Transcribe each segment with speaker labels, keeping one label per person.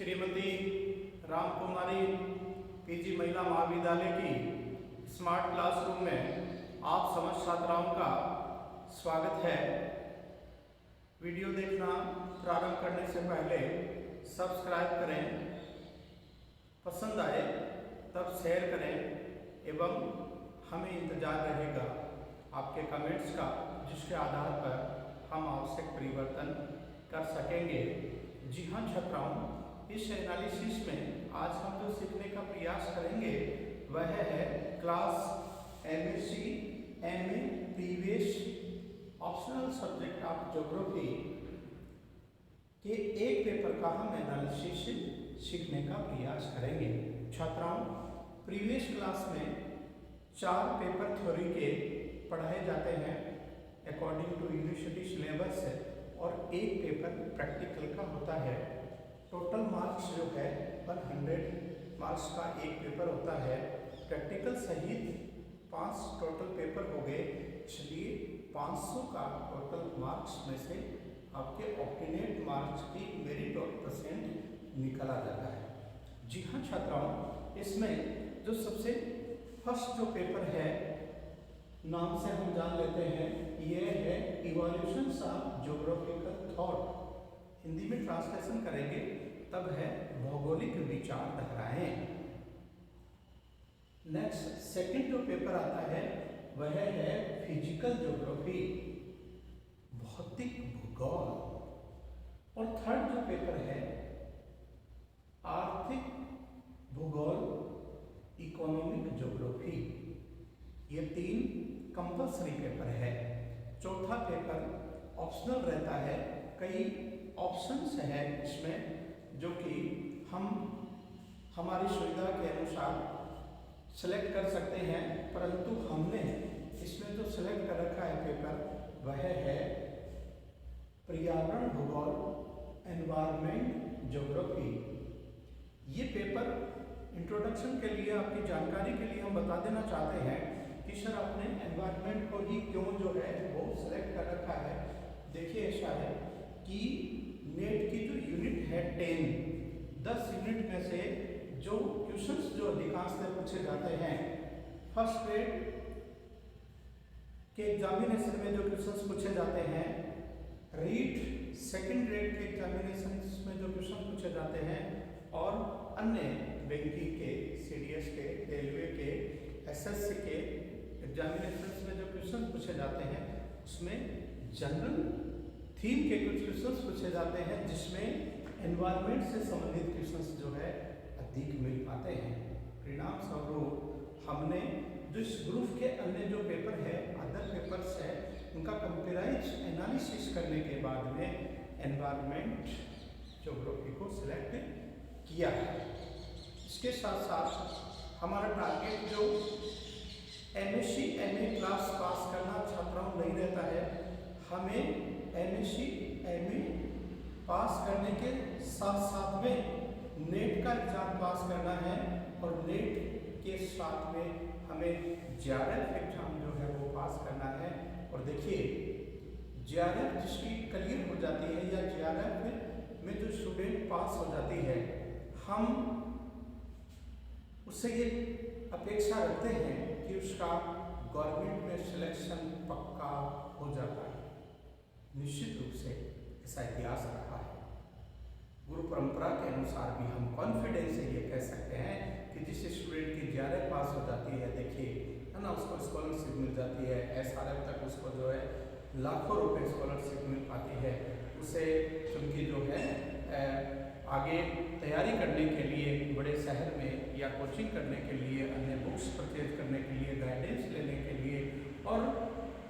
Speaker 1: Shrimati Ramkumari PG महिला महाविद्यालय की स्मार्ट क्लासरूम में आप समस्त छात्राओं का स्वागत है। वीडियो देखना प्रारंभ करने से पहले सब्सक्राइब करें, पसंद आए तब शेयर करें एवं हमें इंतज़ार रहेगा आपके कमेंट्स का, जिसके आधार पर हम आवश्यक परिवर्तन कर सकेंगे। जी हाँ छात्राओं, इस एनालिसिस में आज हम जो सीखने का प्रयास करेंगे वह है class MSc MA previous optional subject of geography के एक पेपर का हम एनालिसिस सीखने का प्रयास करेंगे। छात्राओं, प्रीवियस क्लास में 4 पेपर थ्योरी के पढ़ाए जाते हैं अकॉर्डिंग टू यूनिवर्सिटी सिलेबस और एक पेपर प्रैक्टिकल का होता है। टोटल मार्क्स जो है 100 मार्क्स का एक पेपर होता है। प्रैक्टिकल सहित 5 टोटल पेपर हो गए, इसलिए 500 का टोटल मार्क्स में से आपके ऑप्टिनेट मार्क्स की मेरिट और परसेंट निकाला जाता है। जी हाँ छात्राओं, इसमें जो सबसे फर्स्ट जो पेपर है नाम से हम जान लेते हैं, ये है evolutions of geographical thought. Hindi में ट्रांसलेशन करेंगे तब है भौगोलिक विचारधाराएं। नेक्स्ट सेकंड जो पेपर आता है वह है फिजिकल ज्योग्राफी, भौतिक भूगोल। और थर्ड जो पेपर है आर्थिक भूगोल, इकोनॉमिक ज्योग्राफी। ये 3 कंपल्सरी पेपर है। चौथा पेपर ऑप्शनल रहता है। कई ऑप्शंस हैं इसमें जो कि हम हमारी सुविधा के अनुसार सेलेक्ट कर सकते हैं, परंतु हमने इसमें जो सेलेक्ट कर रखा है पेपर वह है पर्यावरण भूगोल, एनवायरमेंट ज्योग्राफी। ये पेपर इंट्रोडक्शन के लिए, आपकी जानकारी के लिए हम बता देना चाहते हैं कि सर आपने एनवायरनमेंट को ही क्यों जो है वो सिलेक्ट कर रखा है। देखिए ऐसा है कि नेट की जो यूनिट है 10 यूनिट में से जो क्वेश्चंस जो अधिकांश से पूछे जाते हैं, फर्स्ट ग्रेड के एग्जामिनेशन में जो क्वेश्चंस पूछे जाते हैं, रीट सेकंड ग्रेड के एग्जामिनेशन में जो क्वेश्चन पूछे जाते हैं, और अन्य बैंकिंग के, सीडीएस के, रेलवे के, एसएससी के एग्जामिनेशन में जो क्वेश्चन पूछे जाते हैं उसमें जनरल थीम के कुछ क्वेश्चंस पूछे जाते हैं, जिसमें एनवायरनमेंट से संबंधित क्वेश्चंस जो है अधिक मिल पाते हैं। परिणाम स्वरूप हमने जो इस ग्रुप के अन्य जो पेपर है, अदर पेपर्स है, उनका कंपेराइज एनालिसिस करने के बाद में एनवायरनमेंट ज्योग्राफी को सिलेक्ट किया है। इसके साथ साथ हमारा टारगेट जो एमएससी एमए क्लास पास करना छात्राओं नहीं रहता है। हमें एमएससी एमए पास करने के साथ साथ में नेट का एग्जाम पास करना है, और नेट के साथ में हमें जेआरएफ एग्जाम जो है वो पास करना है। और देखिए जेआरएफ जिसकी क्लियर हो जाती है या जेआरएफ में जो स्टूडेंट पास हो जाती है, हम उससे ये अपेक्षा रखते हैं कि उसका गवर्नमेंट में सिलेक्शन पक्का हो जाता है। निश्चित रूप से ऐसा इतिहास रहा है। गुरु परंपरा के अनुसार भी हम कॉन्फिडेंस से ये कह सकते हैं कि जिस स्टूडेंट की जेआरएफ पास हो जाती है, देखिए है ना, उसको स्कॉलरशिप मिल जाती है। एसआरएफ तक उसको जो है लाखों रुपए स्कॉलरशिप मिल पाती है। उसे उनकी जो है आगे तैयारी करने के लिए बड़े शहर में या कोचिंग करने के लिए, अन्य बुक्स परचेज करने के लिए, गाइडेंस लेने के लिए और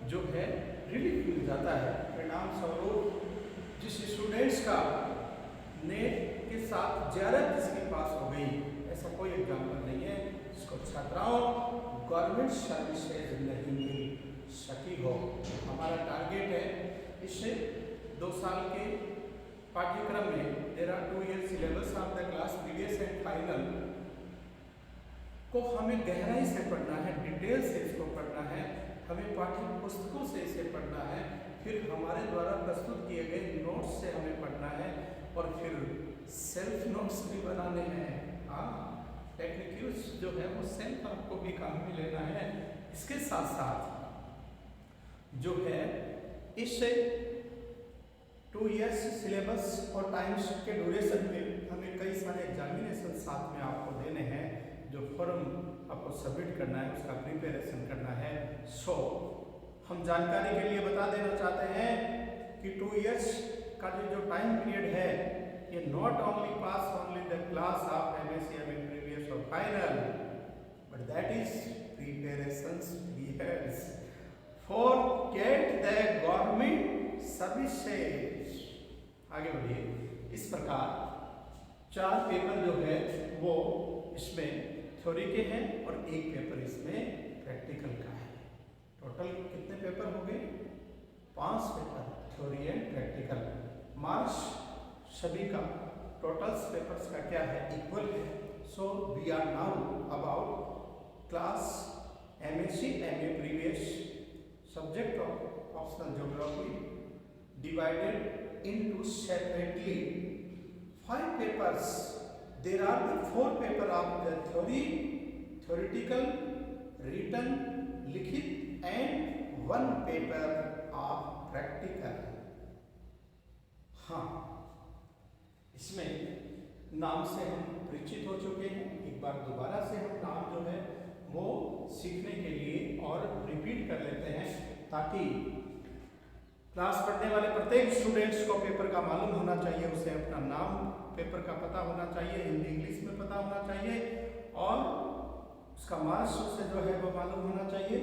Speaker 1: जो है रिलीफ मिल जाता है। परिणाम स्वरूप जिस स्टूडेंट्स का नेट के साथ जेआरएफ जिसके पास हो गई, ऐसा कोई एग्जाम्पल नहीं है इसको छात्राओं गवर्नमेंट सर्विसेज नहीं मिल सकी हो। हमारा टारगेट है इससे 2 साल के पाठ्यक्रम में there are 2 year syllabus of the class previous and final को हमें गहराई से पढ़ना है, डिटेल से इसको पढ़ना है, हमें पाठ्य पुस्तकों से इसे पढ़ना है, फिर हमारे द्वारा प्रस्तुत किए गए नोट्स से हमें पढ़ना है, और फिर सेल्फ नोट्स भी बनाने हैं। हाँ, टेक्निक्यूज जो है वो सेल्फ आपको भी काम में लेना है। इसके साथ साथ जो है इस 2 इयर्स सिलेबस और टाइम्स के ड्यूरेशन में हमें कई सारे एग्जामिनेशन साथ में आपको देने हैं। जो फॉर्म आपको सबमिट करना है उसका प्रिपरेशन करना है। सो हम जानकारी के लिए बता देना चाहते हैं कि 2 इयर्स का जो टाइम पीरियड है ये not only pass only the class of MSc previous और final, but that is preparations periods for get the government services. आगे बढ़िए। इस प्रकार 4 पेपर जो है वो इसमें थ्योरी के हैं और 1 पेपर इसमें प्रैक्टिकल का है। टोटल कितने पेपर हो गए? 5 paper, theory and practical. Marks सभी का टोटल्स पेपर्स का क्या है? इक्वल है। So we are now about class MSc MA previous subject of optional geography divided into separately 5 papers. There are the 4 paper of the theory, theoretical, written, लिखित and 1 paper of practical. हाँ, इसमें नाम से हम परिचित हो चुके हैं। एक बार दोबारा से हम नाम जो है वो सीखने के लिए और रिपीट कर लेते हैं ताकि क्लास पढ़ने वाले प्रत्येक स्टूडेंट्स को पेपर का मालूम होना चाहिए। उसे अपना नाम पेपर का पता होना चाहिए, हिंदी इंग्लिश में पता होना चाहिए और उसका मार्क्स उसे जो है वो मालूम होना चाहिए।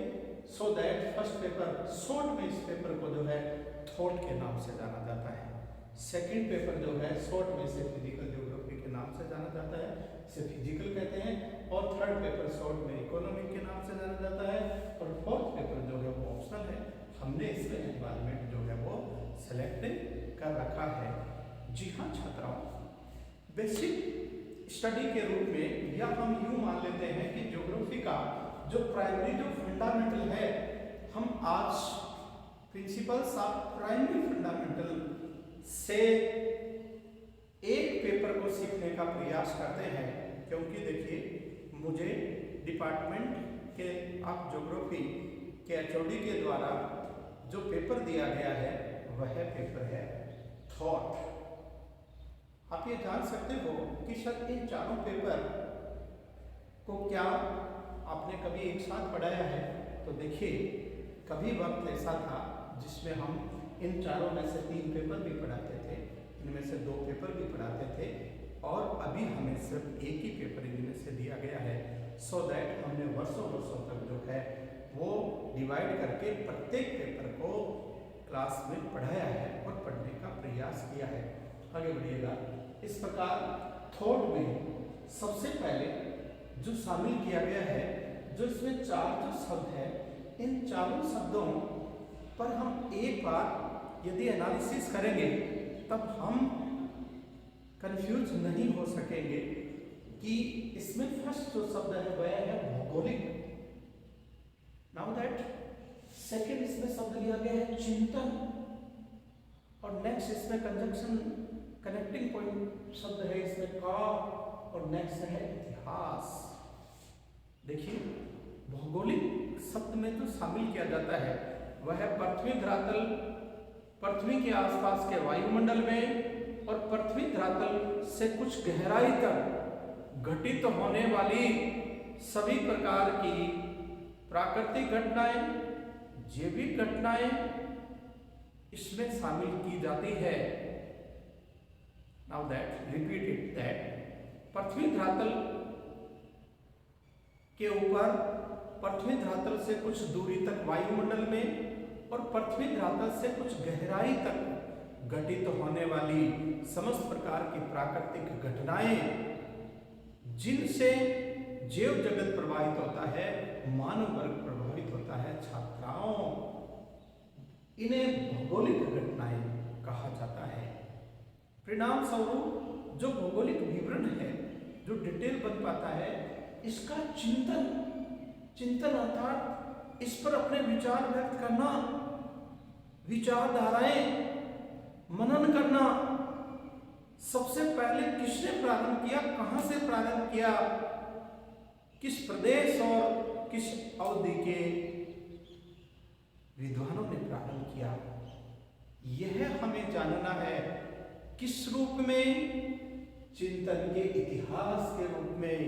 Speaker 1: So that first paper short में इस पेपर को जो है थॉट के नाम से जाना जाता है। सेकंड पेपर जो है शॉर्ट में से फिजिकल ज्योग्राफी के नाम से जाना जाता है, इसे फिजिकल कहते हैं। और थर्ड पेपर शॉर्ट में इकोनॉमिक के नाम से जाना जाता है। और फोर्थ पेपर जो है वो ऑप्शनल है। हमने इसमें एनवायरनमेंट जो है वो सेलेक्ट कर रखा है। जी हाँ छात्राओं, बेसिक स्टडी के रूप में या हम यूं मान लेते हैं कि ज्योग्राफी का जो प्राइमरी जो फंडामेंटल है, हम आज प्रिंसिपल्स ऑफ प्राइमरी फंडामेंटल से एक पेपर को सीखने का प्रयास करते हैं। क्योंकि देखिए मुझे डिपार्टमेंट के ऑफ ज्योग्राफी के एचओडी के द्वारा जो पेपर दिया गया है वह पेपर है थॉट। आप ये जान सकते हो कि सर इन चारों पेपर को क्या आपने कभी एक साथ पढ़ाया है? तो देखिए कभी वक्त ऐसा था जिसमें हम इन चारों में से 3 पेपर भी पढ़ाते थे, इनमें से 2 पेपर भी पढ़ाते थे और अभी हमें सिर्फ एक ही पेपर इनमें से दिया गया है। सो दैट हमने वर्षों तक जो है वो डिवाइड करके प्रत्येक पेपर को क्लास में पढ़ाया है और पढ़ने का प्रयास किया है। आगे बढ़िएगा। इस प्रकार थॉट में सबसे पहले जो शामिल किया गया है, जो इसमें 4 जो शब्द है, इन चारों शब्दों पर हम एक बार यदि एनालिसिस करेंगे तब हम कंफ्यूज नहीं हो सकेंगे कि इसमें फर्स्ट जो शब्द है वह है भौगोलिक। नाउ दैट सेकंड इसमें शब्द लिया गया है चिंतन और नेक्स्ट इसमें कंजंक्शन कनेक्टिंग पॉइंट शब्द है इसमें का और नेक्स्ट है इतिहास। देखिए भौगोलिक शब्द में जो शामिल किया जाता है वह है पृथ्वी धरातल, पृथ्वी के आसपास के वायुमंडल में और पृथ्वी धरातल से कुछ गहराई तक घटित होने वाली सभी प्रकार की प्राकृतिक घटनाएं, जैविक घटनाएं इसमें शामिल की जाती है। Now that repeat it that पृथ्वी धरातल के ऊपर, पृथ्वी धरातल से कुछ दूरी तक वायुमंडल में और पृथ्वी धरातल से कुछ गहराई तक घटित होने वाली समस्त प्रकार की प्राकृतिक घटनाएं जिनसे जैव जगत प्रभावित होता है, मानव वर्ग प्रभावित होता है। छात्राओं, इन्हें भौगोलिक घटनाएं कहा जाता है। परिणाम स्वरूप जो भौगोलिक विवरण है, जो डिटेल बन पाता है, इसका चिंतन अर्थात इस पर अपने विचार व्यक्त करना, विचारधाराएं मनन करना, सबसे पहले किसने प्रारंभ किया, कहां से प्रारंभ किया, किस प्रदेश और किस अवधि के विद्वानों ने प्रारंभ किया, यह हमें जानना है। किस रूप में, चिंतन के इतिहास के रूप में,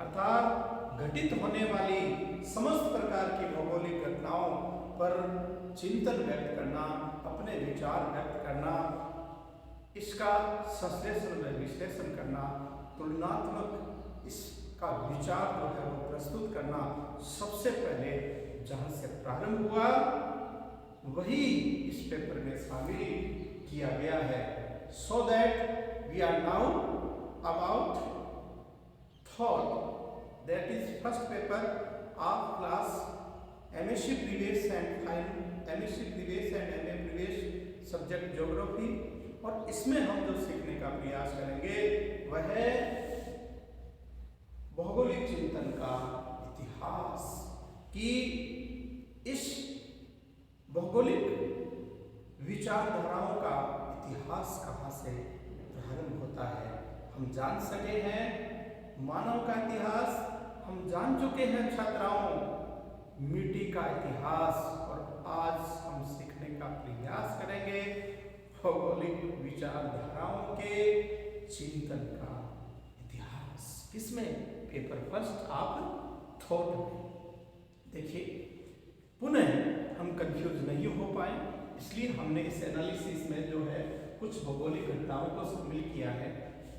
Speaker 1: अर्थात घटित होने वाली समस्त प्रकार की भौगोलिक घटनाओं पर चिंतन व्यक्त करना, अपने विचार व्यक्त करना, इसका संश्लेषण व विश्लेषण करना, तुलनात्मक इसका विचार जो है वो प्रस्तुत करना, सबसे पहले जहां से प्रारंभ हुआ वही इस पेपर में शामिल किया गया है। So that we are now about thought, that is first paper of class MSc previous and MSc previous and MA previous subject geography. और इसमें हम जो सीखने का प्रयास करेंगे वह है भौगोलिक चिंतन का इतिहास, कि इस भौगोलिक विचारधाराओं का इतिहास कहाँ से प्रारंभ होता है। हम जान सके हैं मानव का इतिहास, हम जान चुके हैं छात्राओं मिट्टी का इतिहास, और आज हम सीखने का प्रयास करेंगे भौगोलिक विचारधाराओं के चिंतन का इतिहास। किसमें, पेपर फर्स्ट ऑफ थॉट में। देखिए, पुनः हम कंफ्यूज नहीं हो पाए, इसलिए हमने इस एनालिसिस में जो है कुछ भौगोलिक घटनाओं को शामिल किया है।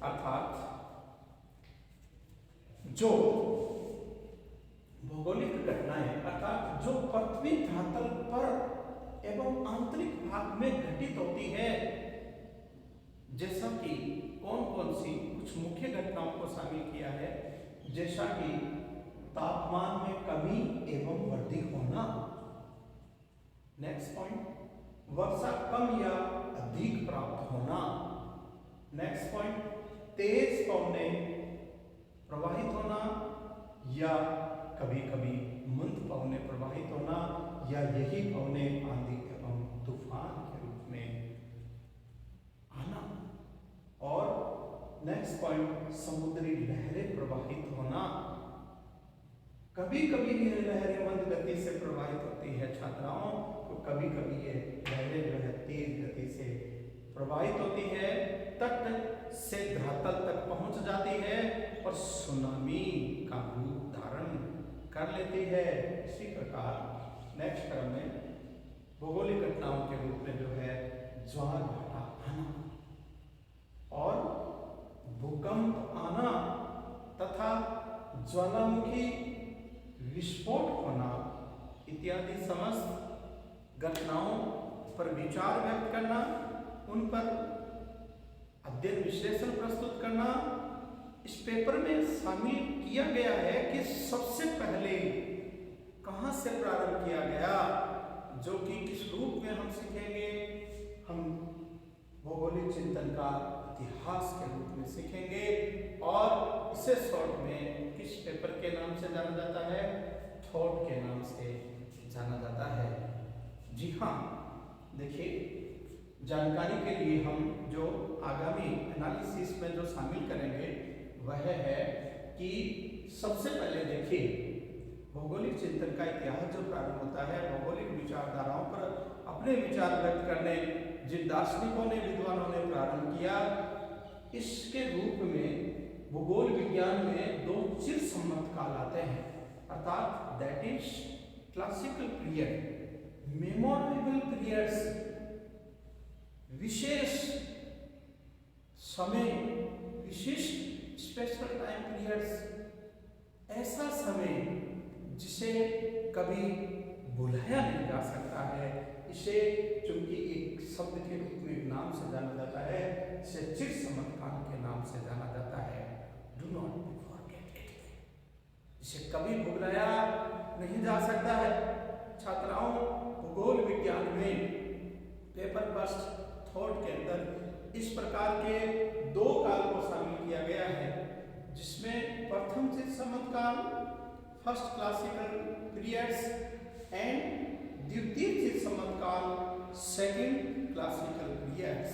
Speaker 1: अर्थात जो भौगोलिक घटनाएं, अर्थात जो पृथ्वी धरातल पर एवं आंतरिक भाग में घटित होती है, जैसा कि कौन कौन सी कुछ मुख्य घटनाओं को शामिल किया है, जैसा कि तापमान में कमी एवं वृद्धि होना। नेक्स्ट पॉइंट, वर्षा कम या अधिक प्राप्त होना। नेक्स्ट पॉइंट, तेज पवनें प्रवाहित होना या कभी कभी मंद पवनें प्रवाहित होना, या यही पवनें आंधी एवं तूफान के रूप में आना। और नेक्स्ट पॉइंट, समुद्री लहरें प्रवाहित होना। कभी कभी ये लहरें मंद गति से प्रवाहित होती है छात्राओं, तो कभी कभी ये लहरें जो है तेज गति से प्रवाहित होती है, तट से धरातल तक पहुंच जाती है और सुनामी का रूप धारण कर लेती है। इसी प्रकार नेक्स्ट क्रम में भौगोलिक घटनाओं के रूप में जो है ज्वार भाटा आना और भूकंप आना तथा ज्वालामुखी विस्फोट होना इत्यादि समस्त घटनाओं पर विचार व्यक्त करना, उन पर अध्ययन विश्लेषण प्रस्तुत करना। इस पेपर में शामिल किया गया है कि सबसे पहले कहां से प्रारंभ किया गया, जो कि किस रूप में हम सीखेंगे। हम भौगोलिक चिंतन का इतिहास के रूप में सीखेंगे और इसे शॉर्ट में किस पेपर के नाम से जाना जाता है, थॉट के नाम से जाना जाता है। जी हाँ, देखिए, जानकारी के लिए हम जो आगामी एनालिसिस में जो शामिल करेंगे वह है कि सबसे पहले देखिए भौगोलिक चिंतन का इतिहास जो प्रारंभ होता है, भौगोलिक विचारधाराओं पर अपने विचार व्यक्त करने जिन दार्शनिकों ने, विद्वानों ने प्रारंभ किया, इसके रूप में भूगोल विज्ञान में दो चिर सम्मत काल आते हैं। अर्थात that is classical period, memorable periods, विशेष समय, विशिष्ट स्पेशल टाइम पीरियड्स, ऐसा समय जिसे कभी बुलाया नहीं जा सकता है। इसे चूंकि एक शब्द के रूप में नाम से जाना जाता है, इसे चिर सम्मत काल के नाम से जाना जाता है। डू नॉट फॉरगेट इट, इसे कभी भुलाया नहीं जा सकता है। छात्राओं, भूगोल विज्ञान में पेपर फर्स्ट थॉट के अंदर इस प्रकार के दो काल को शामिल किया गया है, जिसमें प्रथम चिर सम्मत काल, फर्स्ट क्लासिकल पीरियड्स, एंड द्वितीय चिर सम्मत काल, सेकंड क्लासिकल पीरियड्स।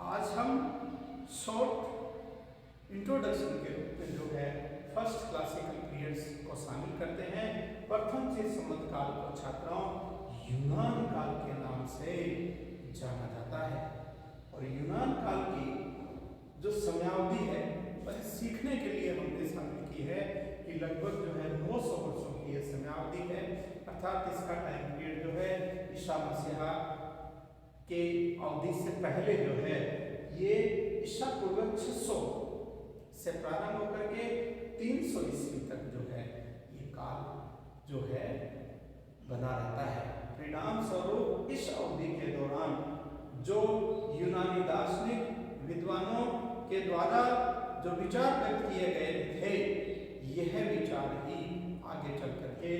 Speaker 1: आज हम शॉर्ट इंट्रोडक्शन के रूप में जो है फर्स्ट क्लासिकल पीरियड्स को शामिल करते हैं। प्रथम चीज समकाल को छात्राओं यूनान काल के नाम से जाना जाता है। और यूनान काल की जो समयावधि है वह सीखने के लिए हमने शामिल की है कि लगभग जो है 900 वर्षों की यह समयावधि है, अर्थात इसका टाइम पीरियड जो है ईसा मसीहा के अवधि से पहले जो है ये ईसा पूर्व 600 से प्रारंभ होकर के 300 ईस्वी तक जो है ये काल जो है बना रहता है। परिणाम स्वरूप इस अवधि के दौरान जो यूनानी दार्शनिक विद्वानों के द्वारा जो विचार व्यक्त किए गए थे, यह विचार ही आगे चल करके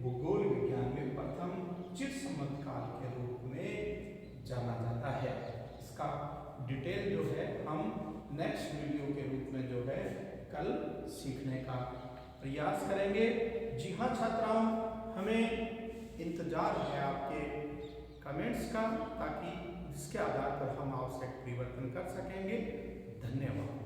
Speaker 1: भूगोल विज्ञान में प्रथम चिर संवत काल के रूप में जाना जाता है। इसका डिटेल जो है हम नेक्स्ट वीडियो के रूप में जो है कल सीखने का प्रयास करेंगे। जी हाँ छात्राओं, हमें इंतजार है आपके कमेंट्स का, ताकि जिसके आधार पर हम आवश्यक परिवर्तन कर सकेंगे। धन्यवाद।